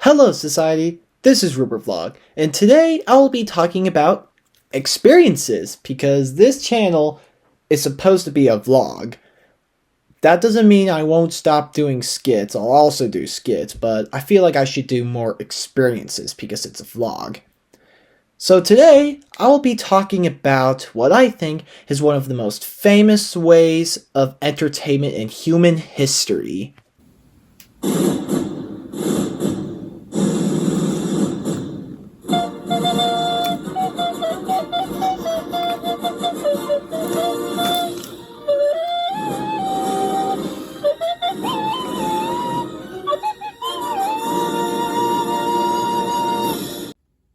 Hello society, this is Rupert Vlog, and today I will be talking about experiences, because this channel is supposed to be a vlog. That doesn't mean I won't stop doing skits. I'll also do skits, but I feel like I should do more experiences because it's a vlog. So today, I will be talking about what I think is one of the most famous ways of entertainment in human history.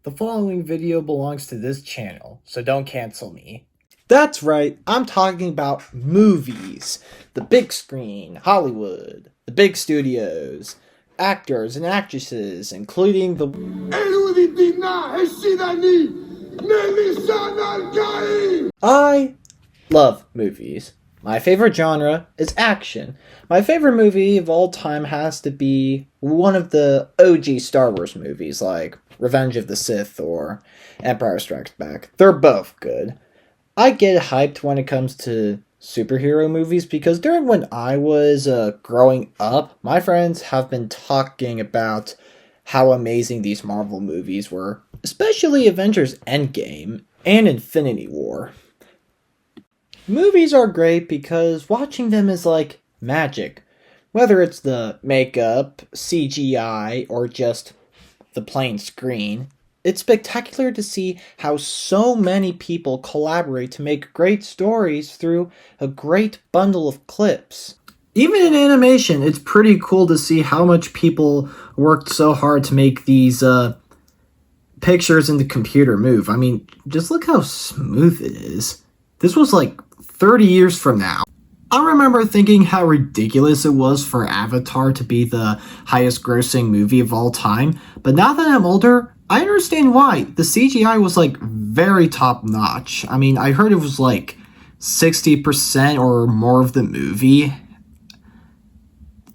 The following video belongs to this channel, so don't cancel me. That's right, I'm talking about movies. The big screen, Hollywood, the big studios, actors and actresses, including the... I love movies. My favorite genre is action. My favorite movie of all time has to be one of the OG Star Wars movies, like Revenge of the Sith or Empire Strikes Back. They're both good. I get hyped when it comes to superhero movies because during when I was growing up, my friends have been talking about how amazing these Marvel movies were, especially Avengers Endgame and Infinity War. Movies are great because watching them is like magic. Whether it's the makeup, CGI, or just the plain screen, it's spectacular to see how so many people collaborate to make great stories through a great bundle of clips. Even in animation, it's pretty cool to see how much people worked so hard to make these pictures in the computer move. I mean, just look how smooth it is. This was like 30 years from now. I remember thinking how ridiculous it was for Avatar to be the highest grossing movie of all time, but now that I'm older, I understand why. The CGI was like very top notch. I mean, I heard it was like 60% or more of the movie.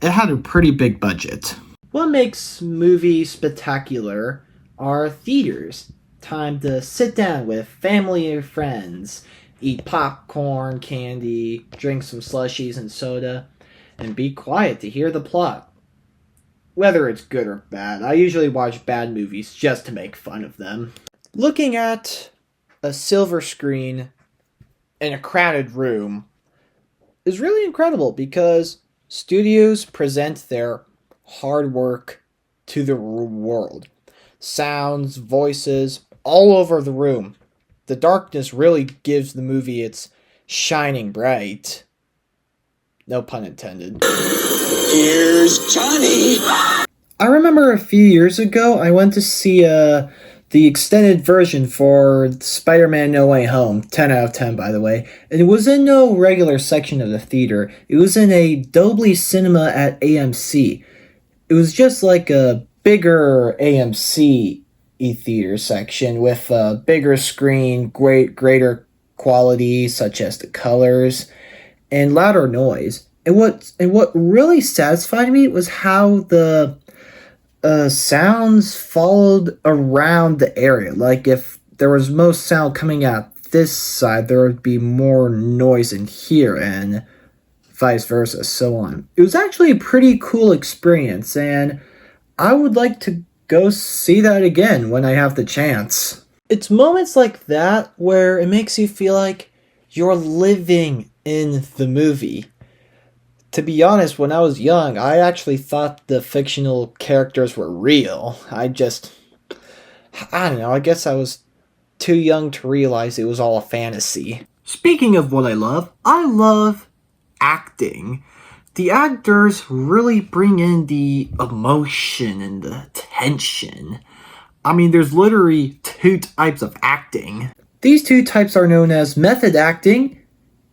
It had a pretty big budget. What makes movies spectacular are theaters. Time to sit down with family or friends, eat popcorn, candy, drink some slushies and soda, and be quiet to hear the plot. Whether it's good or bad, I usually watch bad movies just to make fun of them. Looking at a silver screen in a crowded room is really incredible because studios present their hard work to the world. Sounds, voices, all over the room. The darkness really gives the movie its shining bright. No pun intended. Here's Johnny! I remember a few years ago, I went to see the extended version for Spider-Man No Way Home. 10 out of 10, by the way. And it was in no regular section of the theater. It was in a Dolby Cinema at AMC. It was just like a bigger AMC theater section with a bigger screen, greater quality such as the colors, and louder noise. And what really satisfied me was how the sounds followed around the area. Like if there was most sound coming out this side, there would be more noise in here, and vice versa, so on. It was actually a pretty cool experience, and I would like to go see that again when I have the chance. It's moments like that where it makes you feel like you're living in the movie. To be honest, when I was young, I actually thought the fictional characters were real. I don't know, I guess I was too young to realize it was all a fantasy. Speaking of what I love acting. The actors really bring in the emotion and the tension. I mean, there's literally two types of acting. These two types are known as method acting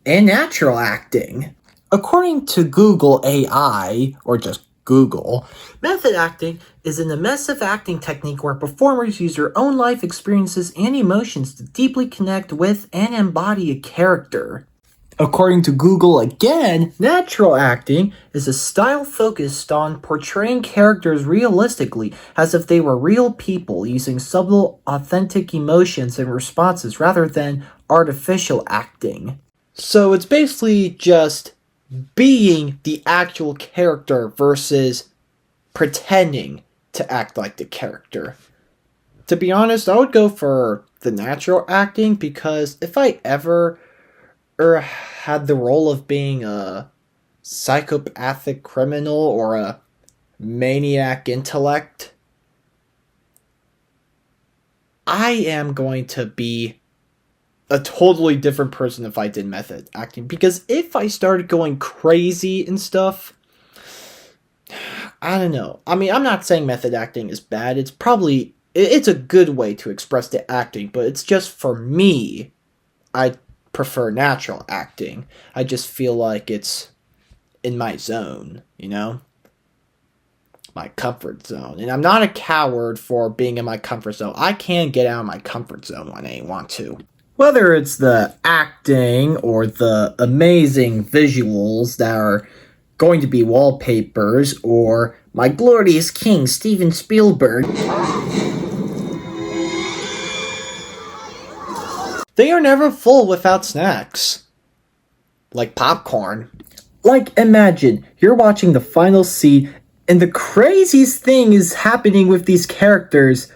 and natural acting. According to Google AI, or just Google, method acting is an immersive acting technique where performers use their own life experiences and emotions to deeply connect with and embody a character. According to Google again, natural acting is a style focused on portraying characters realistically as if they were real people using subtle, authentic emotions and responses rather than artificial acting. So it's basically just being the actual character versus pretending to act like the character. To be honest, I would go for the natural acting because if I ever had the role of being a psychopathic criminal or a maniac intellect, I am going to be a totally different person if I did method acting. Because if I started going crazy and stuff, I don't know. I mean, I'm not saying method acting is bad. It's a good way to express the acting, but it's just for me, I prefer natural acting. I just feel like it's in my zone, you know? My comfort zone. And I'm not a coward for being in my comfort zone. I can get out of my comfort zone when I want to. Whether it's the acting or the amazing visuals that are going to be wallpapers or my glorious king, Steven Spielberg, they are never full without snacks. Like popcorn. Like, imagine, you're watching the final scene, and the craziest thing is happening with these characters,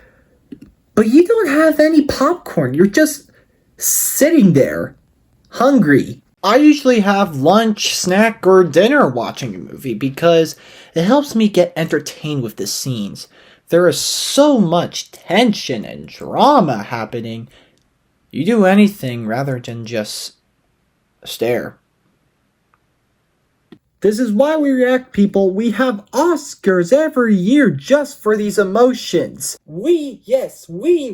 but you don't have any popcorn. You're just sitting there, hungry. I usually have lunch, snack, or dinner watching a movie because it helps me get entertained with the scenes. There is so much tension and drama happening. You do anything rather than just stare. This is why we react, people. We have Oscars every year just for these emotions. We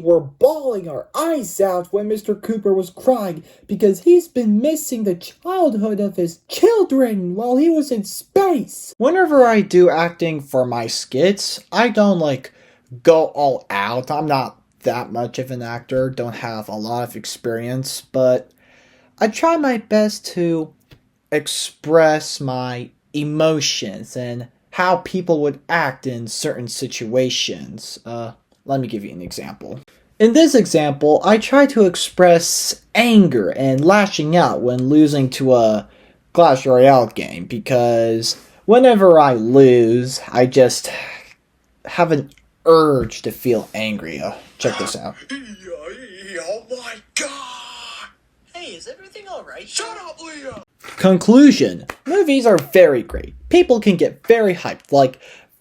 were bawling our eyes out when Mr. Cooper was crying because he's been missing the childhood of his children while he was in space. Whenever I do acting for my skits, I don't go all out. I'm not that much of an actor, don't have a lot of experience, but I try my best to express my emotions and how people would act in certain situations. Let me give you an example. In this example, I try to express anger and lashing out when losing to a Clash Royale game because whenever I lose, I just have an urge to feel angry. Check this out. Oh my god! Hey, is everything alright? Shut up, Leah! Conclusion. Movies are very great. People can get very hyped,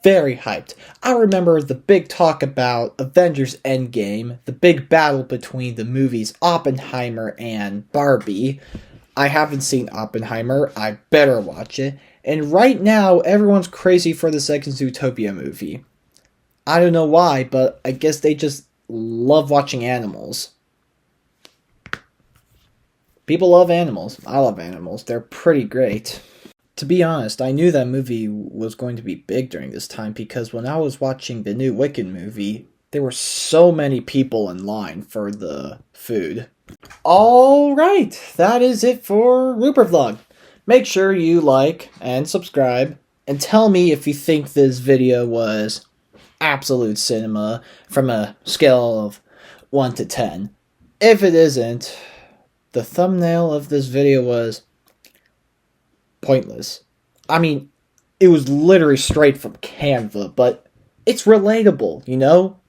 very hyped. I remember the big talk about Avengers Endgame, the big battle between the movies Oppenheimer and Barbie. I haven't seen Oppenheimer, I better watch it. And right now, everyone's crazy for the second Zootopia movie. I don't know why, but I guess they just love watching animals. People love animals. I love animals. They're pretty great. To be honest, I knew that movie was going to be big during this time because when I was watching the new Wicked movie, there were so many people in line for the food. Alright, that is it for Rupert Vlog. Make sure you like and subscribe and tell me if you think this video was absolute cinema from a scale of 1 to 10. If it isn't, the thumbnail of this video was pointless. I mean, it was literally straight from Canva, but it's relatable, you know?